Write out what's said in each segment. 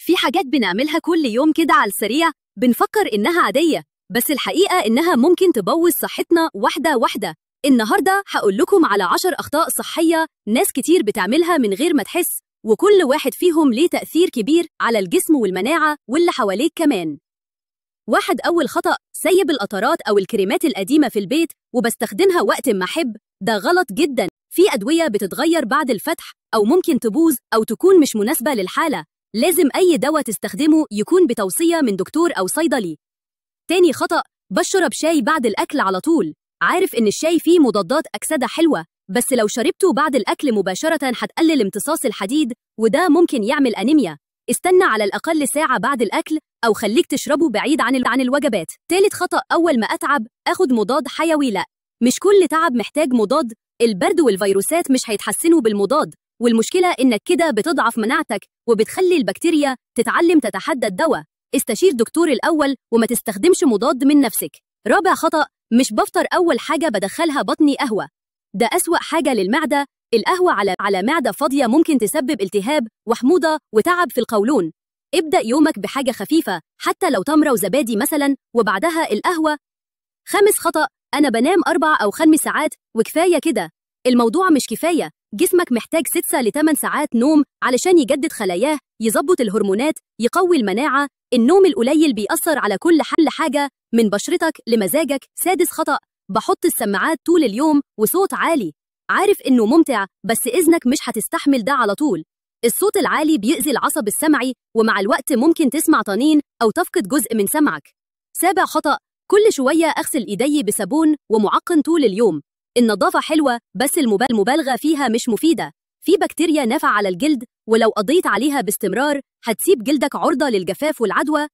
في حاجات بنعملها كل يوم كده على السريع، بنفكر إنها عادية، بس الحقيقة إنها ممكن تبوظ صحتنا واحدة واحدة. النهاردة هقول لكم على 10 أخطاء صحية ناس كتير بتعملها من غير ما تحس، وكل واحد فيهم ليه تأثير كبير على الجسم والمناعة واللي حواليك كمان. أول خطأ، سيب القطرات أو الكريمات القديمة في البيت وبستخدمها وقت ما أحب. ده غلط جدا. في أدوية بتتغير بعد الفتح أو ممكن تبوظ أو تكون مش مناسبة للحالة. لازم أي دواء تستخدمه يكون بتوصية من دكتور أو صيدلي. تاني خطأ، بشرب شاي بعد الأكل على طول. عارف إن الشاي فيه مضادات أكسدة حلوة، بس لو شربته بعد الأكل مباشرة هتقلل امتصاص الحديد وده ممكن يعمل أنيميا. استنى على الأقل ساعة بعد الأكل أو خليك تشربه بعيد عن الوجبات. تالت خطأ، أول ما أتعب أخد مضاد حيوي. لا، مش كل تعب محتاج مضاد. البرد والفيروسات مش هيتحسنوا بالمضاد، والمشكلة إنك كده بتضعف مناعتك وبتخلي البكتيريا تتعلم تتحدى الدواء. استشير دكتور الأول وما تستخدمش مضاد من نفسك. رابع خطأ، مش بفطر أول حاجة بدخلها بطني قهوة. ده أسوأ حاجة للمعدة. القهوة على معدة فاضية ممكن تسبب التهاب وحموضة وتعب في القولون. ابدأ يومك بحاجة خفيفة، حتى لو تمرة وزبادي مثلا، وبعدها القهوة. خامس خطأ، أنا بنام 4 أو 5 ساعات وكفاية كده. الموضوع مش كفاية. جسمك محتاج 6 ل 8 ساعات نوم علشان يجدد خلاياه، يظبط الهرمونات، يقوي المناعة. النوم القليل بيأثر على كل حاجة من بشرتك لمزاجك. سادس خطأ، بحط السماعات طول اليوم وصوت عالي. عارف إنه ممتع، بس إذنك مش هتستحمل ده على طول. الصوت العالي بيأذي العصب السمعي، ومع الوقت ممكن تسمع طنين أو تفقد جزء من سمعك. سابع خطأ، كل شوية أغسل إيدي بصابون ومعقم طول اليوم. النظافة حلوة، بس المبالغة فيها مش مفيدة. في بكتيريا نافعة على الجلد، ولو قضيت عليها باستمرار هتسيب جلدك عرضة للجفاف والعدوى.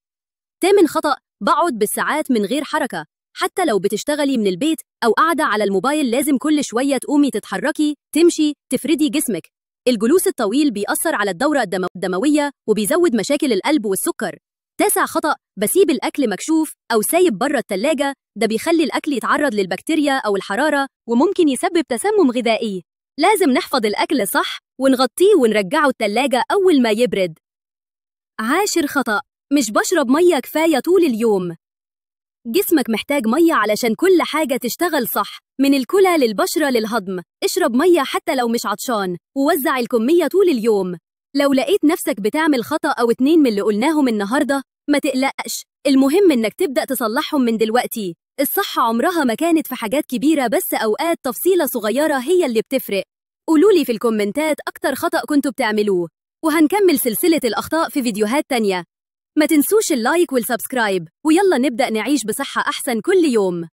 تامن خطأ، بقعد بالساعات من غير حركة. حتى لو بتشتغلي من البيت أو قاعدة على الموبايل لازم كل شوية تقومي تتحركي، تمشي، تفردي جسمك. الجلوس الطويل بيأثر على الدورة الدموية وبيزود مشاكل القلب والسكر. تاسع خطأ، بسيب الأكل مكشوف أو سايب بره التلاجة. ده بيخلي الأكل يتعرض للبكتيريا أو الحرارة وممكن يسبب تسمم غذائي. لازم نحفظ الأكل صح ونغطيه ونرجعه التلاجة أول ما يبرد. عاشر خطأ، مش بشرب مية كفاية طول اليوم. جسمك محتاج مية علشان كل حاجة تشتغل صح، من الكلى للبشرة للهضم. اشرب مية حتى لو مش عطشان، ووزع الكمية طول اليوم. لو لقيت نفسك بتعمل خطأ أو 2 من اللي قلناهم النهاردة، ما تقلقش، المهم إنك تبدأ تصلحهم من دلوقتي. الصحة عمرها ما كانت في حاجات كبيرة، بس أوقات تفصيلة صغيرة هي اللي بتفرق. قولولي في الكومنتات أكتر خطأ كنتوا بتعملوه، وهنكمل سلسلة الأخطاء في فيديوهات تانية. ما تنسوش اللايك والسبسكرايب، ويلا نبدأ نعيش بصحة أحسن كل يوم.